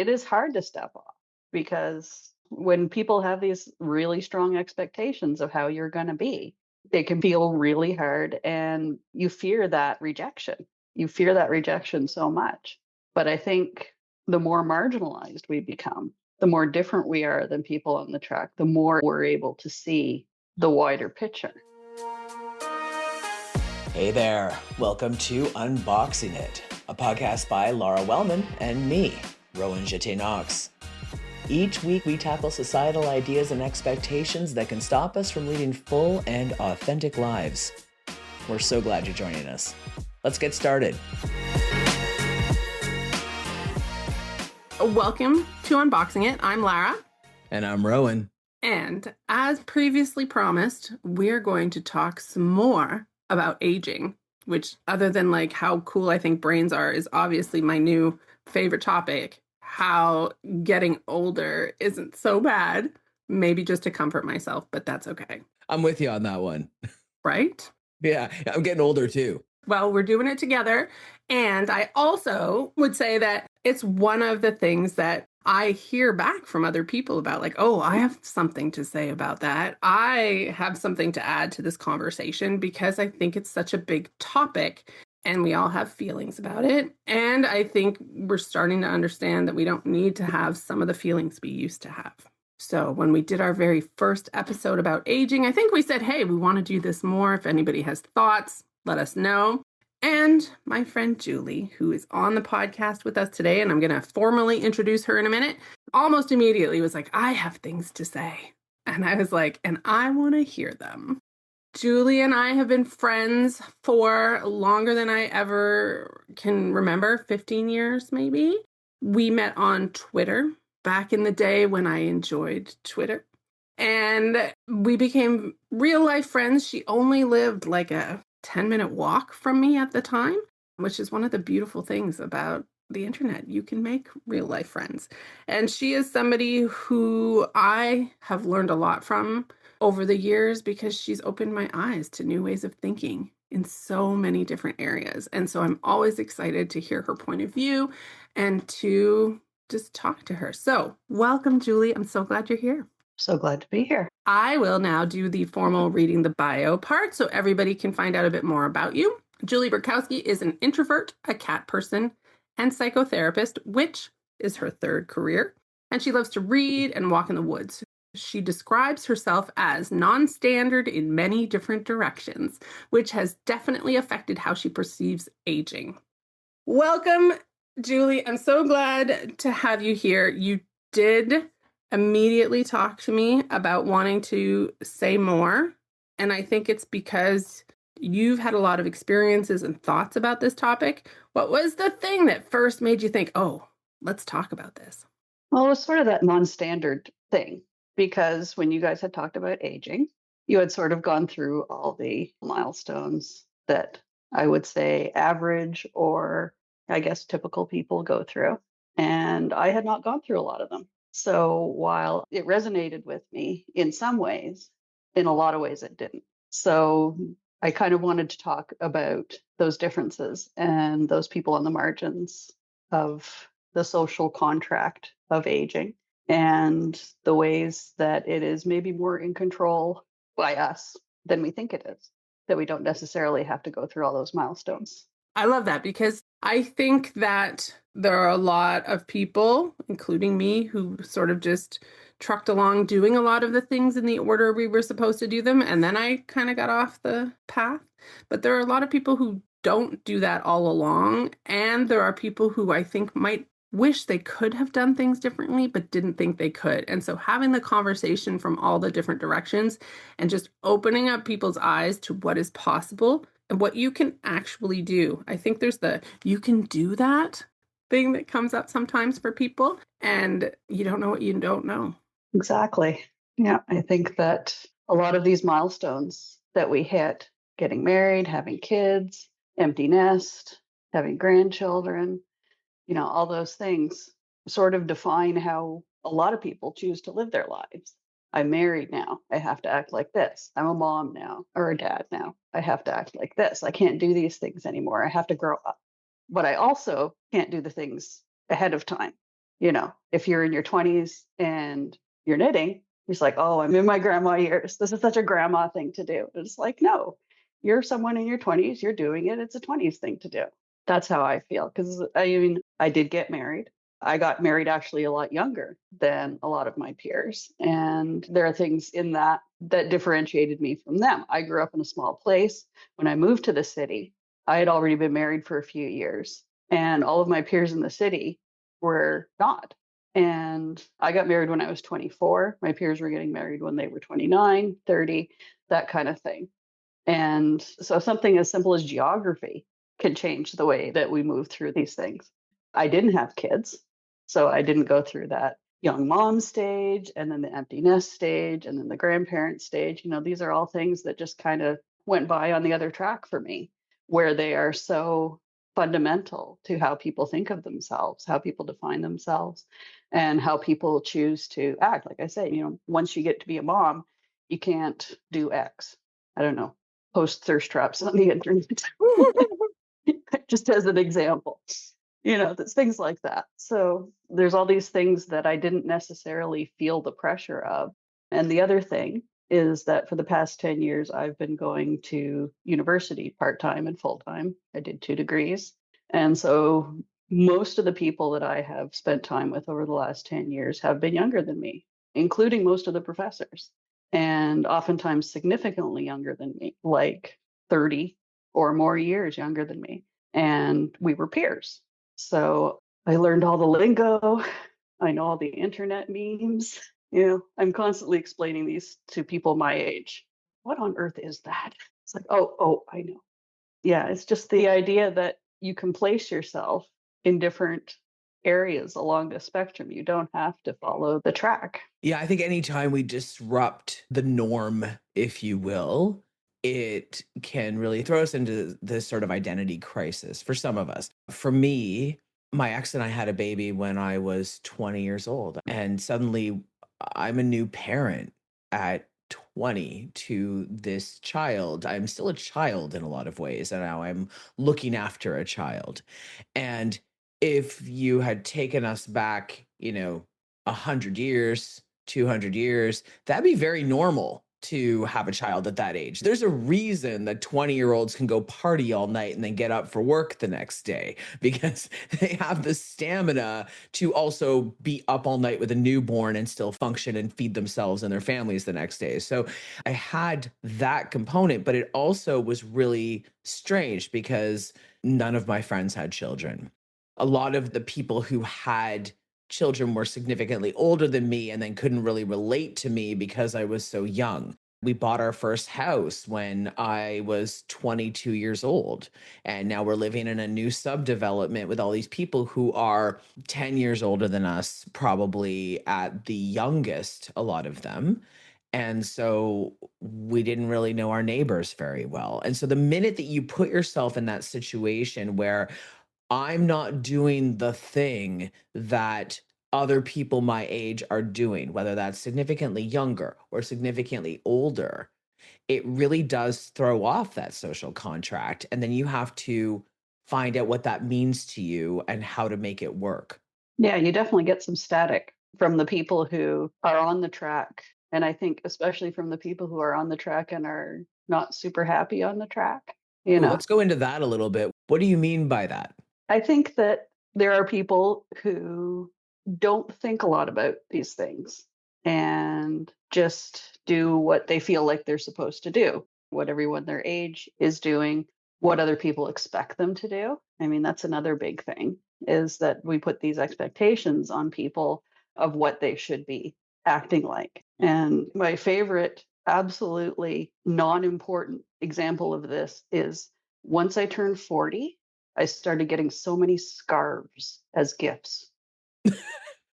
it is hard to step off because when people have these really strong expectations of how you're going to be, it can feel really hard and you fear that rejection. You fear that rejection so much. But I think the more marginalized we become, the more different we are than people on the track, the more we're able to see the wider picture. Hey there, welcome to Unboxing It, a podcast by Lara Wellman and me, Rowan Knox. Each week we tackle societal ideas and expectations that can stop us from leading full and authentic lives. We're so glad you're joining us. Let's get started. Welcome to Unboxing It. I'm Lara. And I'm Rowan. And as previously promised, we're going to talk some more about aging, which other than like how cool I think brains are is obviously my new favorite topic. How getting older isn't so bad. Maybe just to comfort myself, but that's okay. I'm with you on that one. Right? Yeah, I'm getting older too. Well, we're doing it together. And I also would say that it's one of the things that I hear back from other people about, like, oh, I have something to say about that. I have something to add to this conversation because I think it's such a big topic and we all have feelings about it. And I think we're starting to understand that we don't need to have some of the feelings we used to have. So when we did our very first episode about aging, I think we said, hey, we want to do this more. If anybody has thoughts, let us know. And my friend Julie, who is on the podcast with us today, and I'm going to formally introduce her in a minute, almost immediately was like, I have things to say. And I was like, and I want to hear them. Julie and I have been friends for longer than I ever can remember, 15 years maybe. We met on Twitter back in the day when I enjoyed Twitter. And we became real life friends. She only lived like a 10-minute walk from me at the time, which is one of the beautiful things about the internet. You can make real life friends. And she is somebody who I have learned a lot from over the years because she's opened my eyes to new ways of thinking in so many different areas. And so I'm always excited to hear her point of view and to just talk to her. So welcome, Julie. I'm so glad you're here. So glad to be here. I will now do the formal reading the bio part so everybody can find out a bit more about you. Julie Broczkowski is an introvert, a cat person, and psychotherapist, which is her third career. And she loves to read and walk in the woods. She describes herself as non-standard in many different directions, which has definitely affected how she perceives aging. Welcome, Julie. I'm so glad to have you here. You did immediately talk to me about wanting to say more. And I think it's because you've had a lot of experiences and thoughts about this topic. What was the thing that first made you think, oh, let's talk about this? Well, it was sort of that non-standard thing because when you guys had talked about aging, you had sort of gone through all the milestones that I would say average or I guess typical people go through. And I had not gone through a lot of them. So while it resonated with me in some ways, in a lot of ways it didn't. So I kind of wanted to talk about those differences and those people on the margins of the social contract of aging and the ways that it is maybe more in control by us than we think it is, that we don't necessarily have to go through all those milestones. I love that because I think that there are a lot of people, including me, who sort of just trucked along doing a lot of the things in the order we were supposed to do them. And then I kind of got off the path. But there are a lot of people who don't do that all along. And there are people who I think might wish they could have done things differently, but didn't think they could. And so having the conversation from all the different directions and just opening up people's eyes to what is possible and what you can actually do. I think there's the you can do that thing that comes up sometimes for people, and you don't know what you don't know. Exactly. Yeah, I think that a lot of these milestones that we hit, getting married, having kids, empty nest, having grandchildren, all those things sort of define how a lot of people choose to live their lives. I'm married now. I have to act like this. I'm a mom now or a dad now. I have to act like this. I can't do these things anymore. I have to grow up. But I also can't do the things ahead of time. If you're in your 20s and you're knitting, it's like, oh, I'm in my grandma years. This is such a grandma thing to do. It's like, no, you're someone in your 20s, you're doing it. It's a 20s thing to do. That's how I feel. Because I did get married. I got married actually a lot younger than a lot of my peers. And there are things in that differentiated me from them. I grew up in a small place. When I moved to the city, I had already been married for a few years. And all of my peers in the city were not. And I got married when I was 24. My peers were getting married when they were 29, 30, that kind of thing. And so something as simple as geography can change the way that we move through these things. I didn't have kids, so I didn't go through that young mom stage and then the empty nest stage and then the grandparent stage. These are all things that just kind of went by on the other track for me, where they are so fundamental to how people think of themselves, how people define themselves, and how people choose to act. Like I say, once you get to be a mom, you can't do X. I don't know, post thirst traps on the internet, just as an example. That's things like that. So there's all these things that I didn't necessarily feel the pressure of. And the other thing is that for the past 10 years, I've been going to university part-time and full-time. I did 2 degrees. And so most of the people that I have spent time with over the last 10 years have been younger than me, including most of the professors, and oftentimes significantly younger than me, like 30 or more years younger than me. And we were peers. So I learned all the lingo. I know all the internet memes. I'm constantly explaining these to people my age. What on earth is that? It's like, oh, I know. Yeah, it's just the idea that you can place yourself in different areas along the spectrum. You don't have to follow the track. Yeah, I think anytime we disrupt the norm, if you will, it can really throw us into this sort of identity crisis for some of us. For me, my ex and I had a baby when I was 20 years old, and suddenly I'm a new parent at 20 to this child. I'm still a child in a lot of ways, and now I'm looking after a child. And if you had taken us back, 100 years, 200 years, that'd be very normal to have a child at that age. There's a reason that 20-year-olds can go party all night and then get up for work the next day because they have the stamina to also be up all night with a newborn and still function and feed themselves and their families the next day. So I had that component, but it also was really strange because none of my friends had children. A lot of the people who had children were significantly older than me and then couldn't really relate to me because I was so young. We bought our first house when I was 22 years old. And now we're living in a new subdevelopment with all these people who are 10 years older than us, probably at the youngest, a lot of them. And so we didn't really know our neighbors very well. And so the minute that you put yourself in that situation where I'm not doing the thing that other people my age are doing, whether that's significantly younger or significantly older, it really does throw off that social contract. And then you have to find out what that means to you and how to make it work. Yeah, you definitely get some static from the people who are on the track. And I think especially from the people who are on the track and are not super happy on the track, you Ooh, know. let's go into that a little bit. What do you mean by that? I think that there are people who don't think a lot about these things and just do what they feel like they're supposed to do, what everyone their age is doing, what other people expect them to do. I mean, that's another big thing is that we put these expectations on people of what they should be acting like. And my favorite, absolutely non important example of this is once I turned 40, I started getting so many scarves as gifts.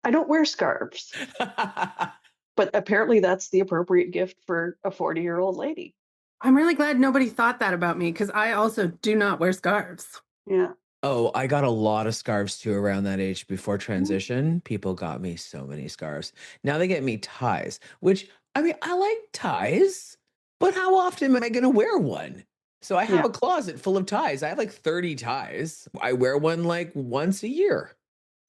I don't wear scarves, but apparently that's the appropriate gift for a 40-year-old lady. I'm really glad nobody thought that about me because I also do not wear scarves. Yeah. Oh, I got a lot of scarves too around that age before transition. People got me so many scarves. Now they get me ties, which I mean, I like ties, but how often am I going to wear one? So I have Yeah. a closet full of ties. I have like 30 ties. I wear one like once a year.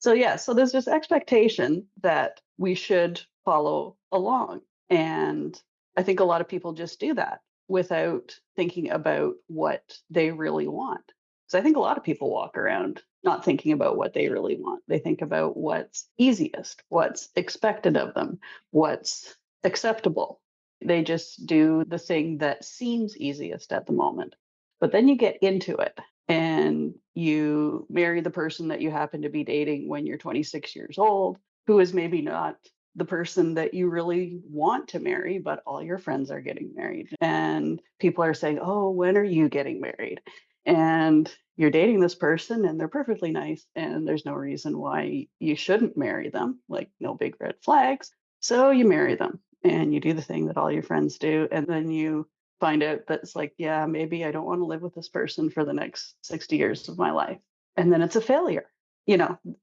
So there's this expectation that we should follow along. And I think a lot of people just do that without thinking about what they really want. So I think a lot of people walk around not thinking about what they really want. They think about what's easiest, what's expected of them, what's acceptable. They just do the thing that seems easiest at the moment. But then you get into it and you marry the person that you happen to be dating when you're 26 years old, who is maybe not the person that you really want to marry, but all your friends are getting married. And people are saying, oh, when are you getting married? And you're dating this person and they're perfectly nice. And there's no reason why you shouldn't marry them, like no big red flags. So you marry them and you do the thing that all your friends do. And then you find out that it's like, yeah, maybe I don't want to live with this person for the next 60 years of my life. And then it's a failure,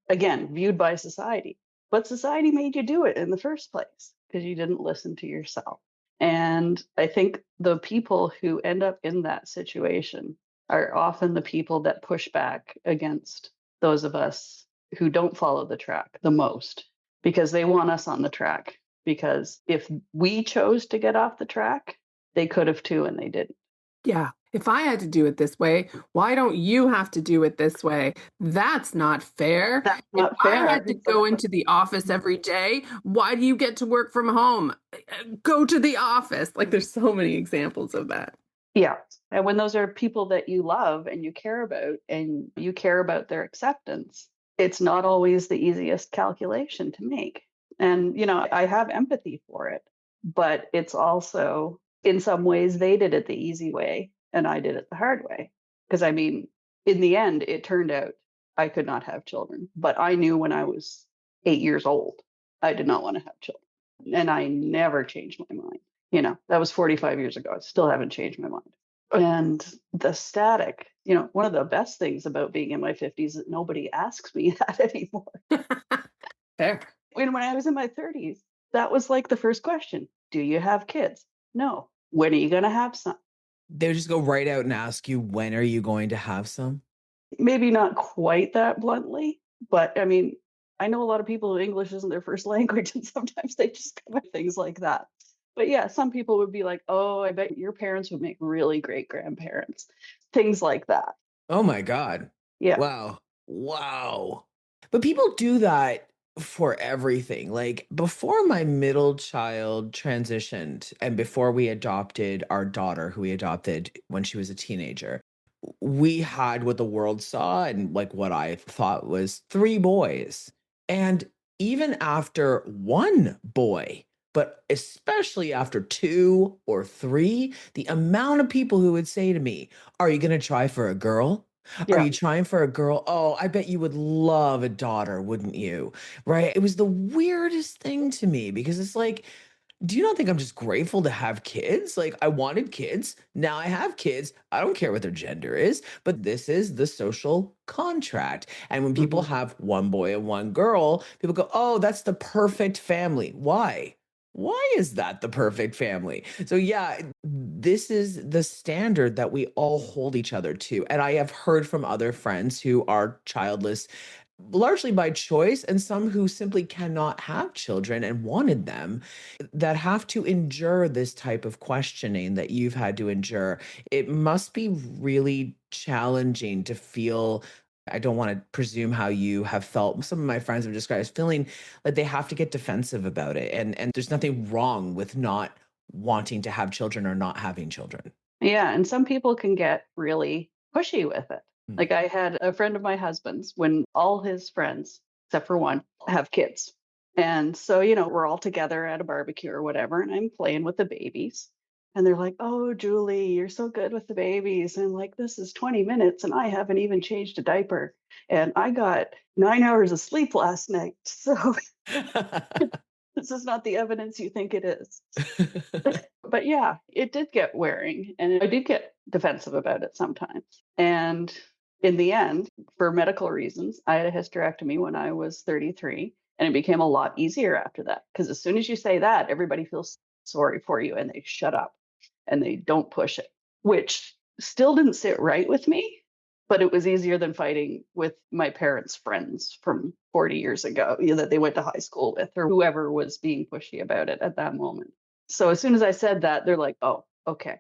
again, viewed by society. But society made you do it in the first place because you didn't listen to yourself. And I think the people who end up in that situation are often the people that push back against those of us who don't follow the track the most because they want us on the track. Because if we chose to get off the track, they could have too, and they didn't. Yeah. If I had to do it this way, why don't you have to do it this way? That's not fair. That's If not I fair. had to go into the office every day, why do you get to work from home? Go to the office. Like there's so many examples of that. Yeah. And when those are people that you love and you care about their acceptance, it's not always the easiest calculation to make. And, I have empathy for it, but it's also in some ways they did it the easy way and I did it the hard way. Because I mean, in the end, it turned out I could not have children, but I knew when I was 8 years old, I did not want to have children. And I never changed my mind. That was 45 years ago. I still haven't changed my mind. And the static, one of the best things about being in my 50s is that nobody asks me that anymore. Fair. When I was in my 30s, that was like the first question. Do you have kids? No. When are you going to have some? They'll just go right out and ask you, when are you going to have some? Maybe not quite that bluntly, but I mean, I know a lot of people who English isn't their first language, and sometimes they just come up with things like that. But yeah, some people would be like, oh, I bet your parents would make really great grandparents. Things like that. Oh my God. Yeah. Wow. Wow. But people do that for everything. Like before my middle child transitioned and before we adopted our daughter, who we adopted when she was a teenager, we had what the world saw and like what I thought was three boys. And even after one boy, but especially after two or three, the amount of people who would say to me, are you going to try for a girl? Are Yeah. you trying for a girl? Oh, I bet you would love a daughter, wouldn't you? Right? It was the weirdest thing to me because it's like, do you not think I'm just grateful to have kids? Like, I wanted kids. Now I have kids. I don't care what their gender is, but this is the social contract. And when people Mhm. have one boy and one girl, people go, oh, that's the perfect family. Why? Why is that the perfect family? So, yeah, this is the standard that we all hold each other to. And I have heard from other friends who are childless largely by choice, and some who simply cannot have children and wanted them that have to endure this type of questioning that you've had to endure. It must be really challenging to feel. I don't want to presume how you have felt. Some of my friends have described as feeling like they have to get defensive about it. And there's nothing wrong with not wanting to have children or not having children. Yeah. And some people can get really pushy with it. Mm. Like I had a friend of my husband's when all his friends, except for one, have kids. And so, we're all together at a barbecue or whatever, and I'm playing with the babies. And they're like, oh, Julie, you're so good with the babies. And I'm like, this is 20 minutes and I haven't even changed a diaper. And I got 9 hours of sleep last night. So this is not the evidence you think it is. But yeah, it did get wearing and I did get defensive about it sometimes. And in the end, for medical reasons, I had a hysterectomy when I was 33, and it became a lot easier after that. Because as soon as you say that, everybody feels sorry for you and they shut up and they don't push it, which still didn't sit right with me. But it was easier than fighting with my parents' friends from 40 years ago, that they went to high school with, or whoever was being pushy about it at that moment. So as soon as I said that, they're like, oh, okay.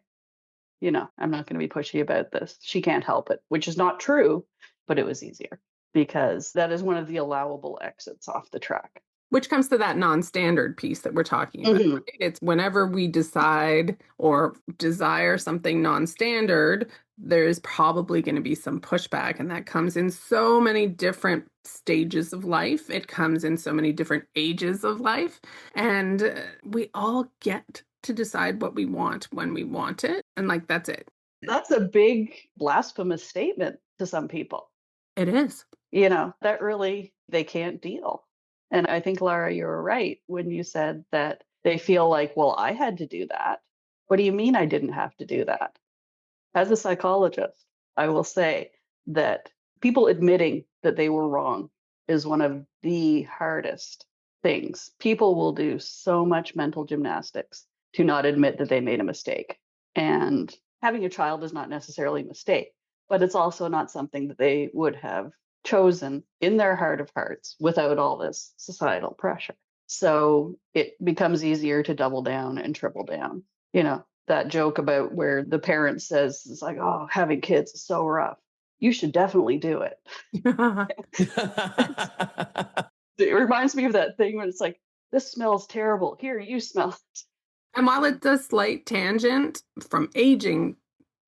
I'm not going to be pushy about this. She can't help it, which is not true, but it was easier because that is one of the allowable exits off the track. Which comes to that non-standard piece that we're talking about. Mhm. Right? It's whenever we decide or desire something non-standard, there's probably going to be some pushback. And that comes in so many different stages of life. It comes in so many different ages of life. And we all get to decide what we want when we want it. And like, that's it. That's a big blasphemous statement to some people. It is. That really, they can't deal. And I think, Lara, you were right when you said that they feel like, well, I had to do that. What do you mean I didn't have to do that? As a psychologist, I will say that people admitting that they were wrong is one of the hardest things. People will do so much mental gymnastics to not admit that they made a mistake. And having a child is not necessarily a mistake, but it's also not something that they would have chosen in their heart of hearts without all this societal pressure. So it becomes easier to double down and triple down. That joke about where the parent says, it's like, oh, having kids is so rough. You should definitely do it. It reminds me of that thing when it's like, this smells terrible. Here, you smell it. And while it's a slight tangent from aging,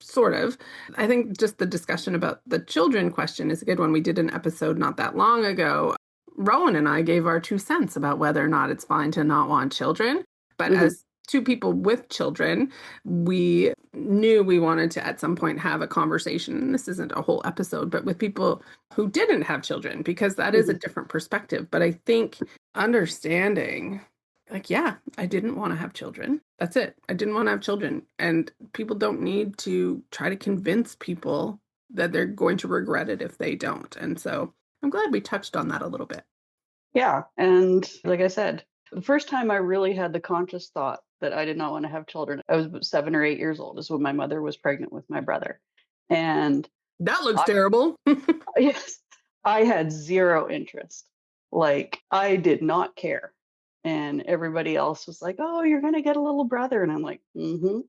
sort of, I think just the discussion about the children question is a good one. We did an episode not that long ago. Rowan and I gave our 2 cents about whether or not it's fine to not want children. But as two people with children, we knew we wanted to at some point have a conversation. And this isn't a whole episode, but with people who didn't have children, because that is a different perspective. But I think understanding, like, yeah, I didn't want to have children. That's it. I didn't want to have children. And people don't need to try to convince people that they're going to regret it if they don't. And so I'm glad we touched on that a little bit. Yeah. And like I said, the first time I really had the conscious thought that I did not want to have children, I was about 7 or 8 years old, is when my mother was pregnant with my brother. And that looks terrible. Yes, I had zero interest. Like, I did not care. And everybody else was like, oh, you're going to get a little brother. And I'm like, mm-hmm.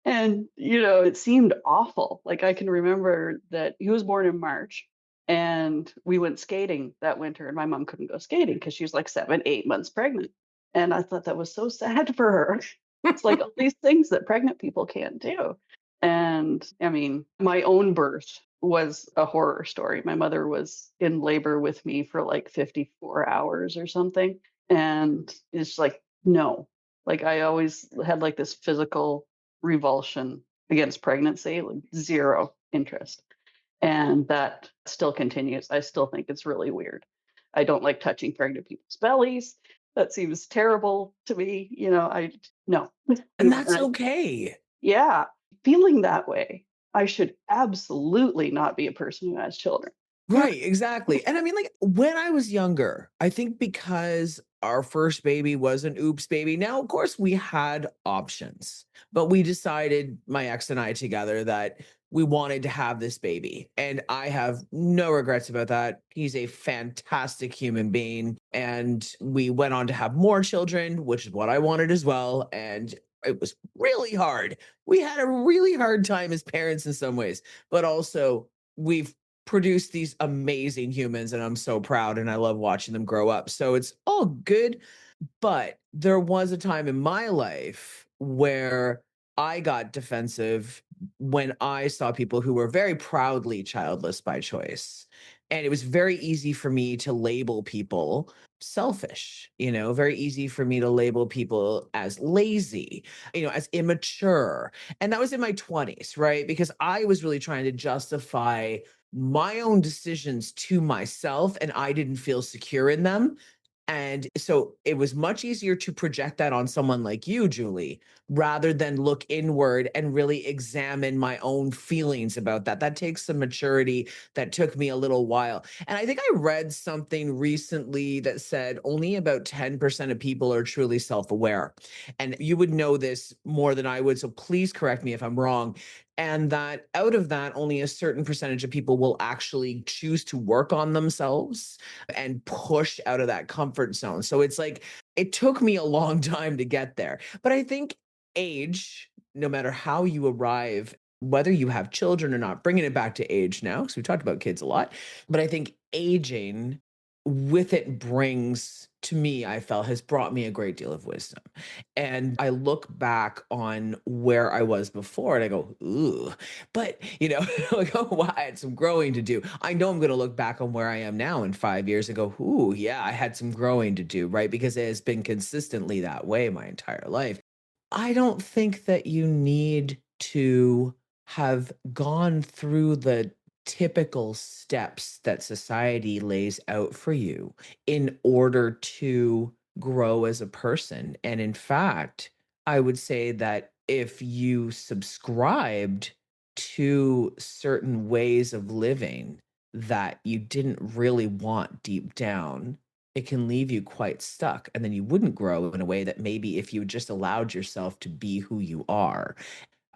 And, it seemed awful. Like, I can remember that he was born in March and we went skating that winter, and my mom couldn't go skating because she was like 7, 8 months pregnant. And I thought that was so sad for her. It's like all these things that pregnant people can't do. And I mean, my own birth was a horror story. My mother was in labor with me for like 54 hours or something. And it's like, no, like I always had like this physical revulsion against pregnancy, like zero interest. And that still continues. I still think it's really weird. I don't like touching pregnant people's bellies. That seems terrible to me. No. And that's okay. Yeah. Feeling that way, I should absolutely not be a person who has children. Right, exactly. And I mean, like, when I was younger, I think because our first baby was an oops baby. Now, of course, we had options, but we decided, my ex and I together, that we wanted to have this baby. And I have no regrets about that. He's a fantastic human being. And we went on to have more children, which is what I wanted as well. And it was really hard. We had a really hard time as parents in some ways, but also we've produce these amazing humans, and I'm so proud, and I love watching them grow up. So it's all good. But there was a time in my life where I got defensive when I saw people who were very proudly childless by choice. And it was very easy for me to label people selfish, very easy for me to label people as lazy, as immature. And that was in my 20s, right? Because I was really trying to justify my own decisions to myself, and I didn't feel secure in them. And so it was much easier to project that on someone like you, Julie, rather than look inward and really examine my own feelings about that. That takes some maturity that took me a little while. And I think I read something recently that said only about 10% of people are truly self-aware. And you would know this more than I would, so please correct me if I'm wrong. And that out of that, only a certain percentage of people will actually choose to work on themselves and push out of that comfort zone. So it's like, it took me a long time to get there. But I think age, no matter how you arrive, whether you have children or not, bringing it back to age now, because we talked about kids a lot, but I think aging with it brings to me, I felt has brought me a great deal of wisdom. And I look back on where I was before and I go, ooh, but like, oh, wow, I had some growing to do. I know I'm going to look back on where I am now in 5 years and go, ooh, yeah, I had some growing to do, right? Because it has been consistently that way my entire life. I don't think that you need to have gone through the typical steps that society lays out for you in order to grow as a person. And in fact, I would say that if you subscribed to certain ways of living that you didn't really want deep down, it can leave you quite stuck. And then you wouldn't grow in a way that maybe if you just allowed yourself to be who you are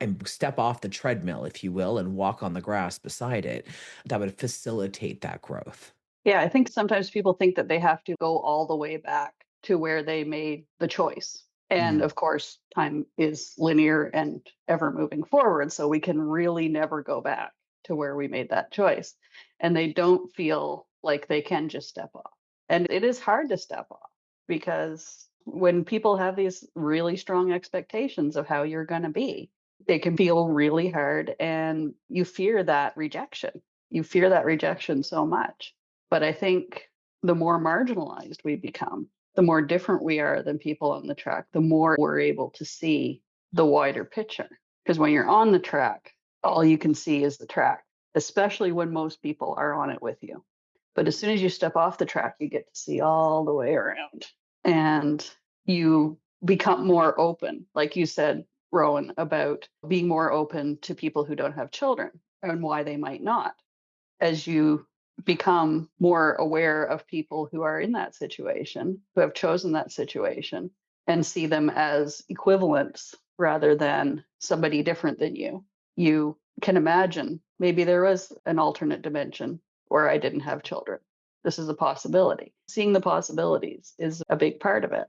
and step off the treadmill, if you will, and walk on the grass beside it, that would facilitate that growth. Yeah, I think sometimes people think that they have to go all the way back to where they made the choice. And Mm. of course, time is linear and ever moving forward. So we can really never go back to where we made that choice. And they don't feel like they can just step off. And it is hard to step off because when people have these really strong expectations of how you're going to be, it can feel really hard. And you fear that rejection. You fear that rejection so much. But I think the more marginalized we become, the more different we are than people on the track, the more we're able to see the wider picture. Because when you're on the track, all you can see is the track, especially when most people are on it with you. But as soon as you step off the track, you get to see all the way around and you become more open. Like you said, Rowan, about being more open to people who don't have children and why they might not. As you become more aware of people who are in that situation, who have chosen that situation, and see them as equivalents rather than somebody different than you, you can imagine maybe there was an alternate dimension where I didn't have children. This is a possibility. Seeing the possibilities is a big part of it.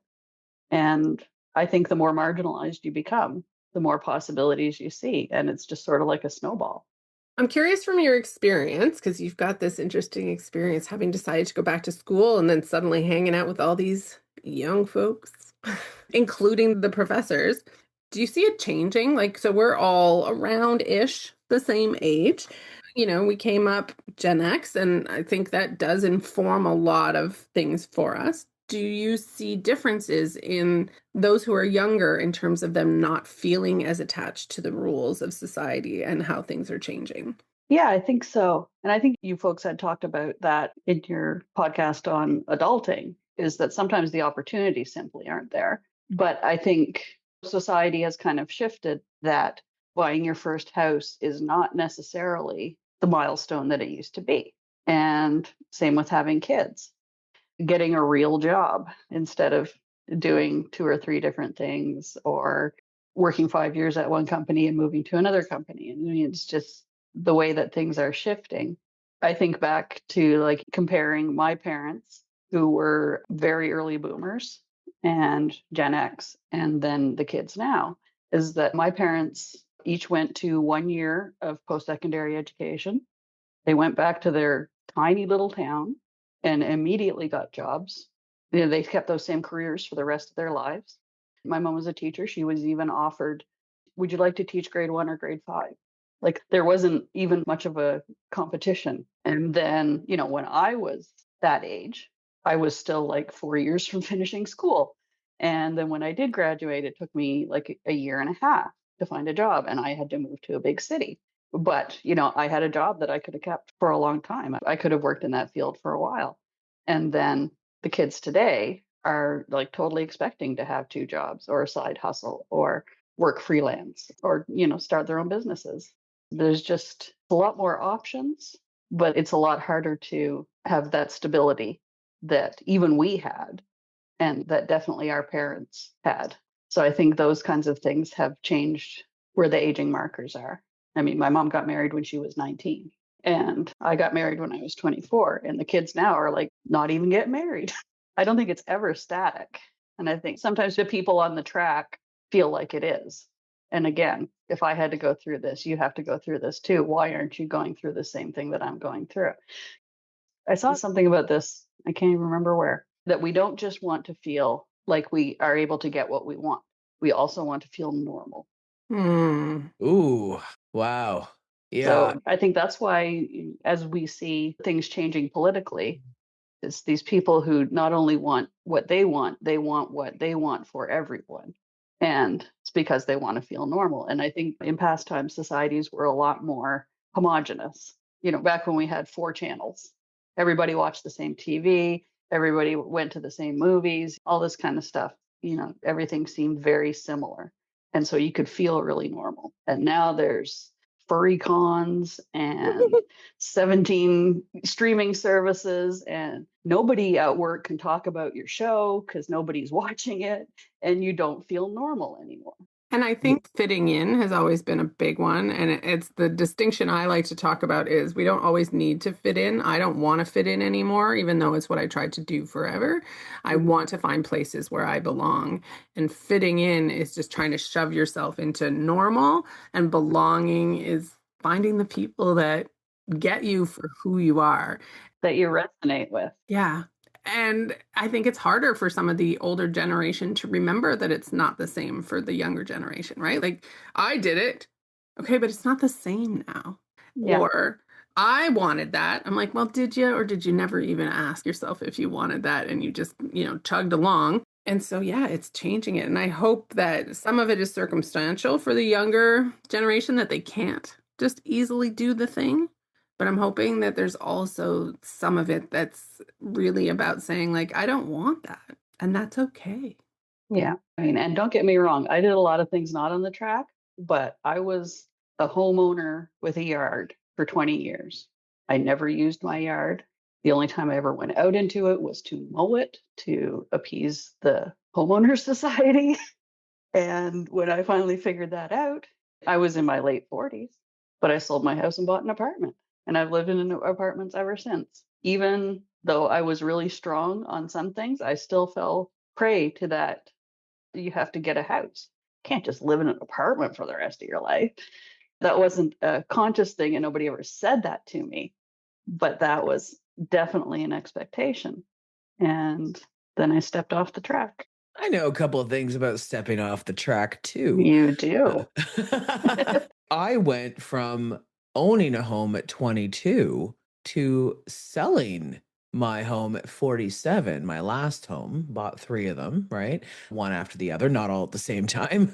And I think the more marginalized you become, the more possibilities you see. And it's just sort of like a snowball. I'm curious from your experience, because you've got this interesting experience having decided to go back to school and then suddenly hanging out with all these young folks, including the professors. Do you see it changing? Like, so we're all around-ish the same age. We came up Gen X, and I think that does inform a lot of things for us. Do you see differences in those who are younger in terms of them not feeling as attached to the rules of society and how things are changing? Yeah, I think so. And I think you folks had talked about that in your podcast on adulting, is that sometimes the opportunities simply aren't there. But I think society has kind of shifted that buying your first house is not necessarily the milestone that it used to be. And same with having kids, getting a real job instead of doing two or three different things or working 5 years at one company and moving to another company. And I mean, it's just the way that things are shifting. I think back to like comparing my parents, who were very early boomers, and Gen X, and then the kids now, is that my parents each went to 1 year of post secondary education. They went back to their tiny little town and immediately got jobs. They kept those same careers for the rest of their lives. My mom was a teacher. She was even offered, would you like to teach grade 1 or grade 5? Like there wasn't even much of a competition. And then, when I was that age, I was still like 4 years from finishing school. And then when I did graduate, it took me like a year and a half to find a job, and I had to move to a big city. But, I had a job that I could have kept for a long time. I could have worked in that field for a while. And then the kids today are like totally expecting to have two jobs or a side hustle or work freelance or, start their own businesses. There's just a lot more options, but it's a lot harder to have that stability that even we had and that definitely our parents had. So I think those kinds of things have changed where the aging markers are. I mean, my mom got married when she was 19, and I got married when I was 24, and the kids now are like not even getting married. I don't think it's ever static. And I think sometimes the people on the track feel like it is. And again, if I had to go through this, you have to go through this too. Why aren't you going through the same thing that I'm going through? I saw something about this, I can't even remember where, that we don't just want to feel like we are able to get what we want. We also want to feel normal. Hmm. Ooh, wow. Yeah. So I think that's why, as we see things changing politically, it's these people who not only want what they want what they want for everyone. And it's because they want to feel normal. And I think in past times, societies were a lot more homogenous. You know, back when we had 4 channels, everybody watched the same TV, everybody went to the same movies, all this kind of stuff. You know, everything seemed very similar. And so you could feel really normal. And now there's furry cons and 17 streaming services, and nobody at work can talk about your show because nobody's watching it, and you don't feel normal anymore. And I Yeah. think fitting in has always been a big one. And it's the distinction I like to talk about is we don't always need to fit in. I don't want to fit in anymore, even though it's what I tried to do forever. I want to find places where I belong. And fitting in is just trying to shove yourself into normal, and belonging is finding the people that get you for who you are. That you resonate with. Yeah. And I think it's harder for some of the older generation to remember that it's not the same for the younger generation, right? Like, I did it. Okay, but it's not the same now. Yeah. Or I wanted that. I'm like, well, did you, or did you never even ask yourself if you wanted that and you just, chugged along? And so, yeah, it's changing it. And I hope that some of it is circumstantial for the younger generation, that they can't just easily do the thing. But I'm hoping that there's also some of it that's really about saying, like, I don't want that. And that's okay. Yeah. I mean, and don't get me wrong, I did a lot of things not on the track, but I was a homeowner with a yard for 20 years. I never used my yard. The only time I ever went out into it was to mow it to appease the homeowners society. And when I finally figured that out, I was in my late 40s, but I sold my house and bought an apartment. And I've lived in apartments ever since. Even though I was really strong on some things, I still fell prey to that. You have to get a house. You can't just live in an apartment for the rest of your life. That wasn't a conscious thing, and nobody ever said that to me. But that was definitely an expectation. And then I stepped off the track. I know a couple of things about stepping off the track too. You do. I went from owning a home at 22 to selling my home at 47. My last home, bought 3 of them, right? One after the other, not all at the same time.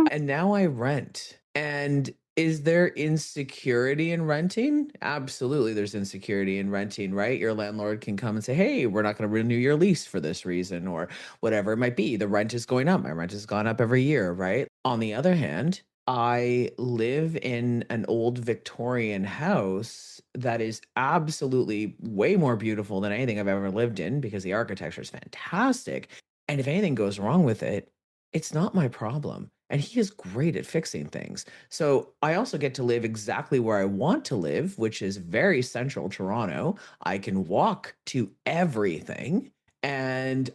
And now I rent. And is there insecurity in renting? Absolutely, there's insecurity in renting, right? Your landlord can come and say, hey, we're not going to renew your lease for this reason, or whatever it might be. The rent is going up. My rent has gone up every year, right? On the other hand, I live in an old Victorian house that is absolutely way more beautiful than anything I've ever lived in because the architecture is fantastic. And if anything goes wrong with it, it's not my problem. And he is great at fixing things. So I also get to live exactly where I want to live, which is very central Toronto. I can walk to everything. And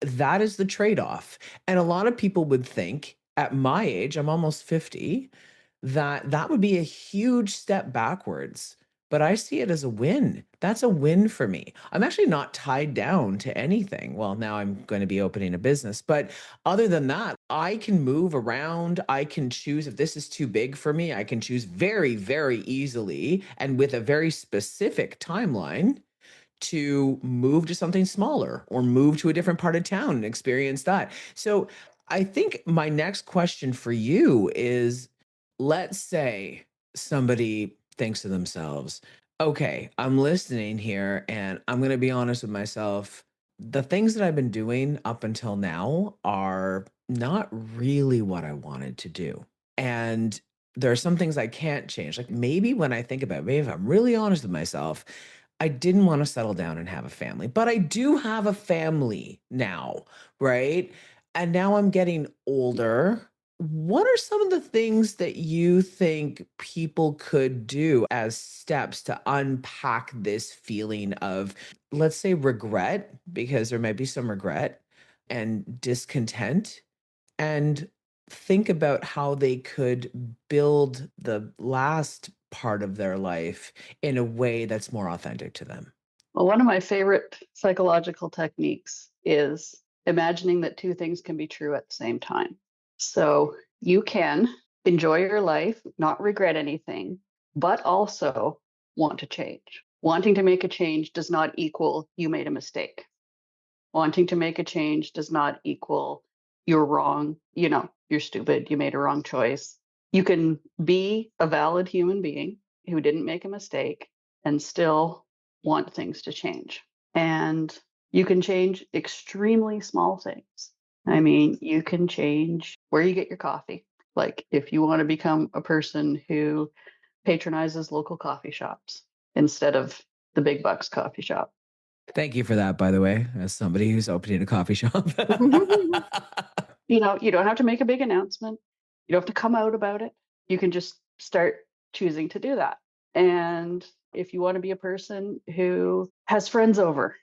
that is the trade off. And a lot of people would think at my age, I'm almost 50, that that would be a huge step backwards. But I see it as a win. That's a win for me. I'm actually not tied down to anything. Well, now I'm going to be opening a business. But other than that, I can move around. I can choose if this is too big for me. I can choose very, very easily and with a very specific timeline to move to something smaller or move to a different part of town and experience that. So I think my next question for you is, let's say somebody thinks to themselves, okay, I'm listening here and I'm going to be honest with myself. The things that I've been doing up until now are not really what I wanted to do. And there are some things I can't change. Like maybe when I think about it, maybe if I'm really honest with myself, I didn't want to settle down and have a family, but I do have a family now, right? And now I'm getting older. What are some of the things that you think people could do as steps to unpack this feeling of, let's say, regret, because there might be some regret and discontent, and think about how they could build the last part of their life in a way that's more authentic to them? Well, one of my favorite psychological techniques is imagining that two things can be true at the same time. So you can enjoy your life, not regret anything, but also want to change. Wanting to make a change does not equal you made a mistake. Wanting to make a change does not equal you're wrong, you're stupid, you made a wrong choice. You can be a valid human being who didn't make a mistake and still want things to change. And you can change extremely small things. I mean, you can change where you get your coffee. Like if you want to become a person who patronizes local coffee shops instead of the big bucks coffee shop. Thank you for that, by the way, as somebody who's opening a coffee shop. You don't have to make a big announcement. You don't have to come out about it. You can just start choosing to do that. And if you want to be a person who has friends over,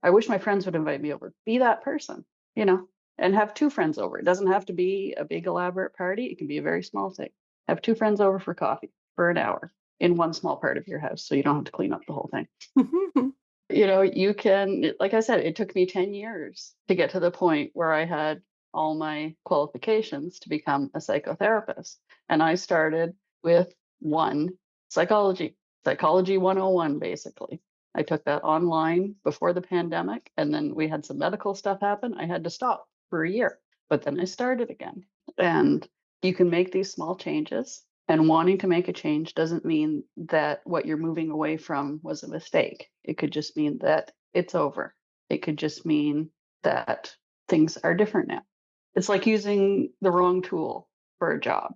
I wish my friends would invite me over. Be that person, you know, and have two friends over. It doesn't have to be a big elaborate party. It can be a very small thing. Have two friends over for coffee for an hour in one small part of your house so you don't have to clean up the whole thing. You can, like I said, it took me 10 years to get to the point where I had all my qualifications to become a psychotherapist. And I started with one psychology 101, basically. I took that online before the pandemic, and then we had some medical stuff happen. I had to stop for a year, but then I started again. And you can make these small changes. And wanting to make a change doesn't mean that what you're moving away from was a mistake. It could just mean that it's over. It could just mean that things are different now. It's like using the wrong tool for a job.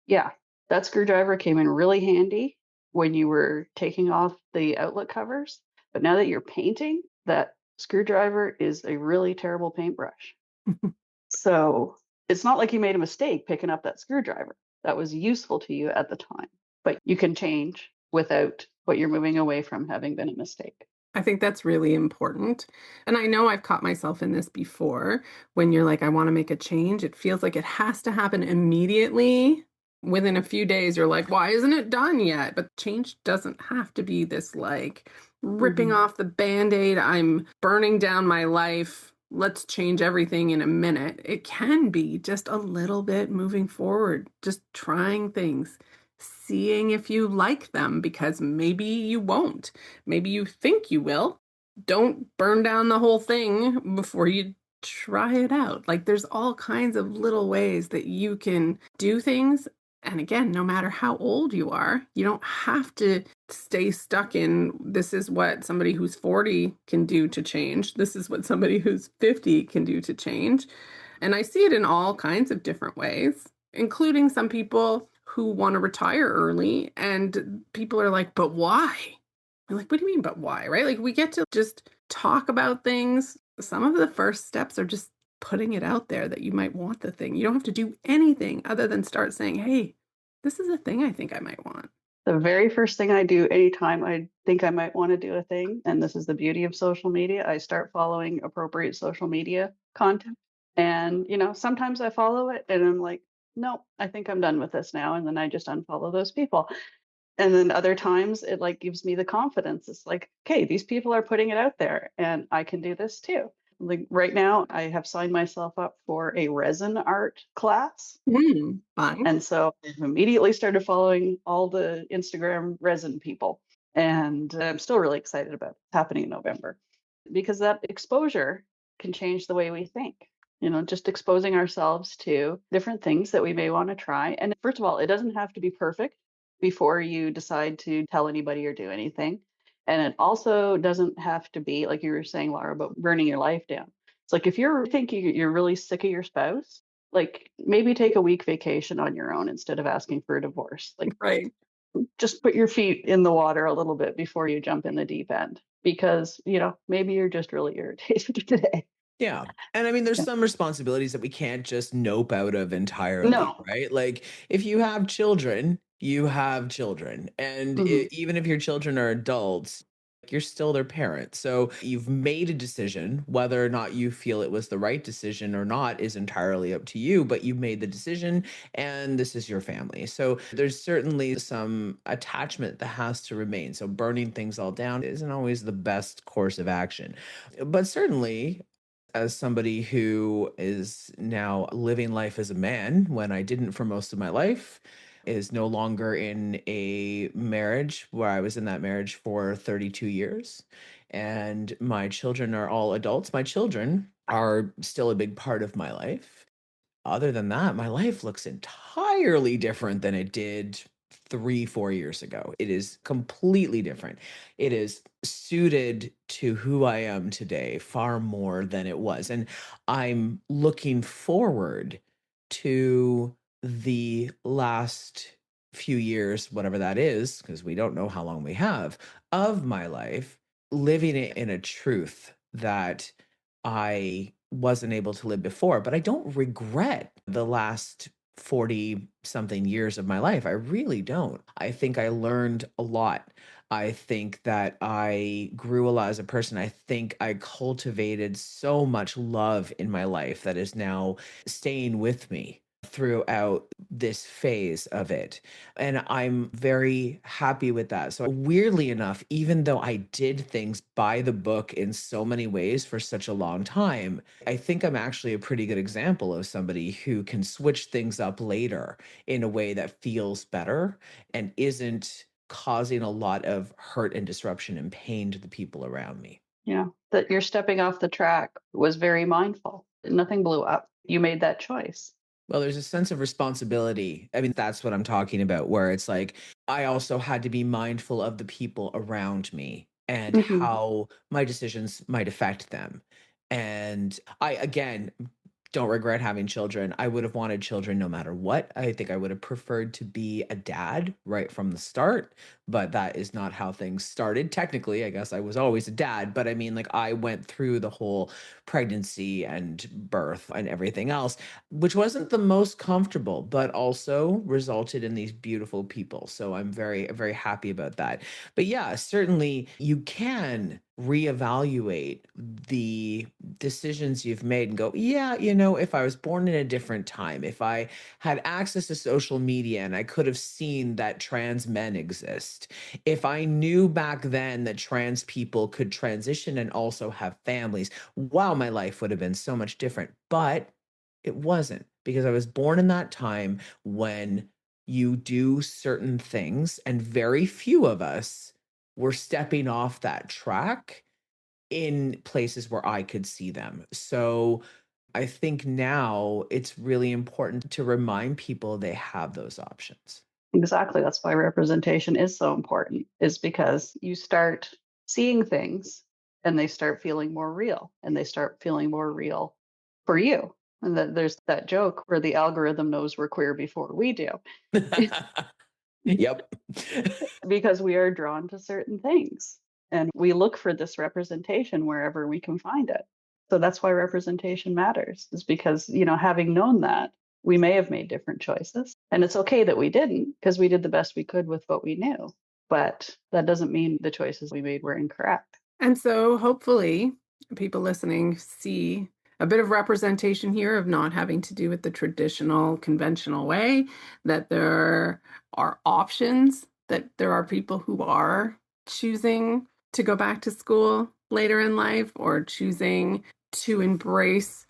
Yeah, that screwdriver came in really handy when you were taking off the outlet covers. But now that you're painting, that screwdriver is a really terrible paintbrush. So it's not like you made a mistake picking up that screwdriver. That was useful to you at the time, but you can change without what you're moving away from having been a mistake. I think that's really important. And I know I've caught myself in this before when you're like, I want to make a change. It feels like it has to happen immediately. Within a few days, you're like, why isn't it done yet? But change doesn't have to be this like ripping off the band-aid. I'm burning down my life. Let's change everything in a minute. It can be just a little bit moving forward, just trying things, seeing if you like them, because maybe you won't. Maybe you think you will. Don't burn down the whole thing before you try it out. Like there's all kinds of little ways that you can do things. And again, no matter how old you are, you don't have to stay stuck in this is what somebody who's 40 can do to change. This is what somebody who's 50 can do to change. And I see it in all kinds of different ways, including some people who want to retire early. And people are like, but why? I'm like, what do you mean, but why? Right? Like we get to just talk about things. Some of the first steps are just putting it out there that you might want the thing. You don't have to do anything other than start saying, hey, this is a thing I think I might want. The very first thing I do anytime I think I might want to do a thing, and this is the beauty of social media, I start following appropriate social media content. And, sometimes I follow it and I'm like, no, I think I'm done with this now. And then I just unfollow those people. And then other times it like gives me the confidence. It's like, okay, these people are putting it out there and I can do this too. Like right now, I have signed myself up for a resin art class. Fine. And so I've immediately started following all the Instagram resin people. And I'm still really excited about it happening in November because that exposure can change the way we think. Just exposing ourselves to different things that we may want to try. And first of all, it doesn't have to be perfect before you decide to tell anybody or do anything. And it also doesn't have to be, like you were saying, Lara, about burning your life down. It's like if you're thinking you're really sick of your spouse, like maybe take a week vacation on your own instead of asking for a divorce. Like Right. just put your feet in the water a little bit before you jump in the deep end because, maybe you're just really irritated today. Yeah. And I mean, there's Yeah. some responsibilities that we can't just nope out of entirely, No. right? Like if you have children, you have children. And Hmm. even if your children are adults, you're still their parent. So you've made a decision. Whether or not you feel it was the right decision or not is entirely up to you, but you've made the decision and this is your family. So there's certainly some attachment that has to remain. So burning things all down isn't always the best course of action. But certainly, as somebody who is now living life as a man when I didn't for most of my life, is no longer in a marriage where I was in that marriage for 32 years. And my children are all adults. My children are still a big part of my life. Other than that, my life looks entirely different than it did 3, 4 years ago. It is completely different. It is suited to who I am today far more than it was. And I'm looking forward to the last few years, whatever that is, because we don't know how long we have, of my life, living it in a truth that I wasn't able to live before, but I don't regret the last 40 something years of my life. I really don't. I think I learned a lot. I think that I grew a lot as a person. I think I cultivated so much love in my life that is now staying with me throughout this phase of it. And I'm very happy with that. So, weirdly enough, even though I did things by the book in so many ways for such a long time, I think I'm actually a pretty good example of somebody who can switch things up later in a way that feels better and isn't causing a lot of hurt and disruption and pain to the people around me. Yeah. That you're stepping off the track was very mindful. Nothing blew up. You made that choice. Well, there's a sense of responsibility. I mean, that's what I'm talking about, where it's like I also had to be mindful of the people around me and Hmm. how my decisions might affect them. And I, again, don't regret having children. I would have wanted children no matter what. I think I would have preferred to be a dad right from the start, but that is not how things started. Technically, I guess I was always a dad, but I mean, like, I went through the whole pregnancy and birth and everything else, which wasn't the most comfortable, but also resulted in these beautiful people. So I'm very, very happy about that. But yeah, certainly you can reevaluate the decisions you've made and go, yeah, if I was born in a different time, if I had access to social media and I could have seen that trans men exist, if I knew back then that trans people could transition and also have families, wow, my life would have been so much different. But it wasn't, because I was born in that time when you do certain things, and very few of us were stepping off that track in places where I could see them. So I think now it's really important to remind people they have those options. Exactly. That's why representation is so important, is because you start seeing things and they start feeling more real and they start feeling more real for you. And that there's that joke where the algorithm knows we're queer before we do Yep. because we are drawn to certain things and we look for this representation wherever we can find it. So that's why representation matters, is because, having known that, we may have made different choices. And it's okay that we didn't, because we did the best we could with what we knew. But that doesn't mean the choices we made were incorrect. And so hopefully people listening see a bit of representation here of not having to do with the traditional, conventional way, that there are options, that there are people who are choosing to go back to school later in life or choosing to embrace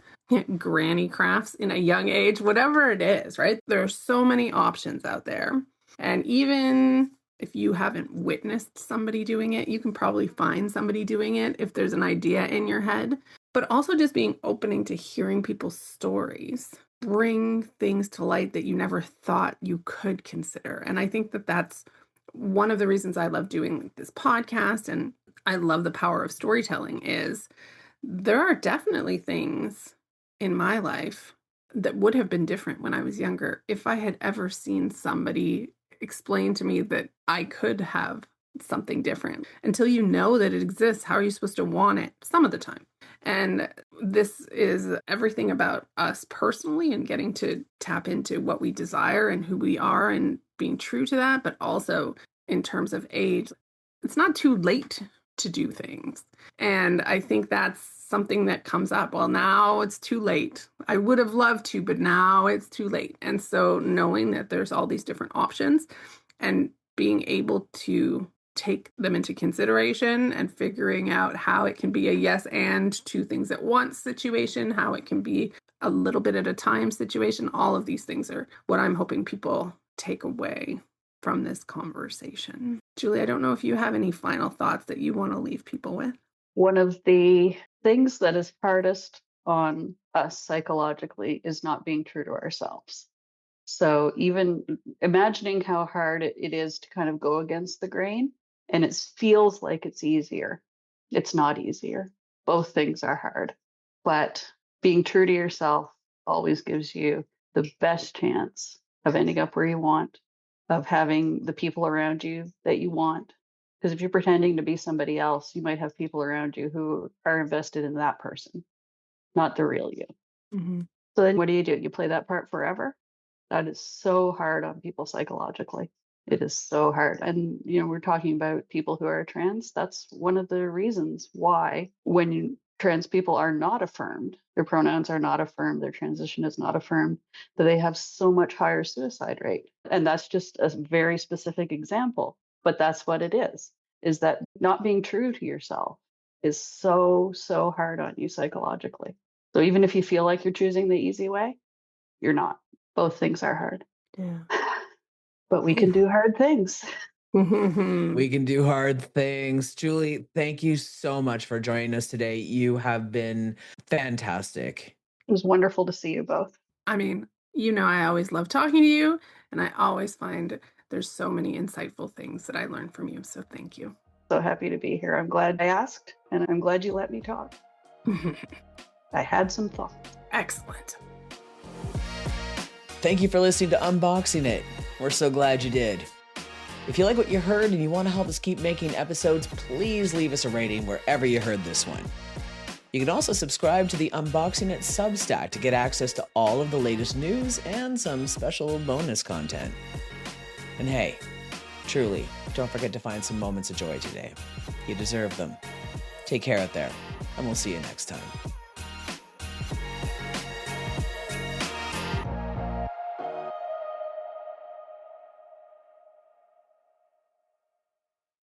granny crafts in a young age, whatever it is, right? There are so many options out there. And even if you haven't witnessed somebody doing it, you can probably find somebody doing it if there's an idea in your head. But also just being opening to hearing people's stories, bring things to light that you never thought you could consider. And I think that that's one of the reasons I love doing this podcast, and I love the power of storytelling, is there are definitely things in my life that would have been different when I was younger if I had ever seen somebody explain to me that I could have something different. Until you know that it exists, how are you supposed to want it some of the time? And this is everything about us personally and getting to tap into what we desire and who we are and being true to that, but also in terms of age, it's not too late to do things. And I think that's something that comes up. Well, now it's too late. I would have loved to, but now it's too late. And so knowing that there's all these different options and being able to take them into consideration and figuring out how it can be a yes and two things at once situation, how it can be a little bit at a time situation. All of these things are what I'm hoping people take away from this conversation. Julie, I don't know if you have any final thoughts that you want to leave people with. One of the things that is hardest on us psychologically is not being true to ourselves. So even imagining how hard it is to kind of go against the grain, and it feels like it's easier. It's not easier. Both things are hard. But being true to yourself always gives you the best chance of ending up where you want, of having the people around you that you want. Because if you're pretending to be somebody else, you might have people around you who are invested in that person, not the real you. Mm-hmm. So then what do? You play that part forever? That is so hard on people psychologically. It is so hard. And, we're talking about people who are trans. That's one of the reasons why when trans people are not affirmed, their pronouns are not affirmed, their transition is not affirmed, that they have so much higher suicide rate. And that's just a very specific example. But that's what it is that not being true to yourself is so, so hard on you psychologically. So even if you feel like you're choosing the easy way, you're not. Both things are hard. Yeah. But we can do hard things. We can do hard things. Julie, thank you so much for joining us today. You have been fantastic. It was wonderful to see you both. I mean, I always love talking to you, and I always find there's so many insightful things that I learn from you. So thank you. So happy to be here. I'm glad I asked, and I'm glad you let me talk. I had some thoughts. Excellent. Thank you for listening to Unboxing It. We're so glad you did. If you like what you heard and you want to help us keep making episodes, please leave us a rating wherever you heard this one. You can also subscribe to the Unboxing It Substack to get access to all of the latest news and some special bonus content. And hey, truly, don't forget to find some moments of joy today. You deserve them. Take care out there, and we'll see you next time.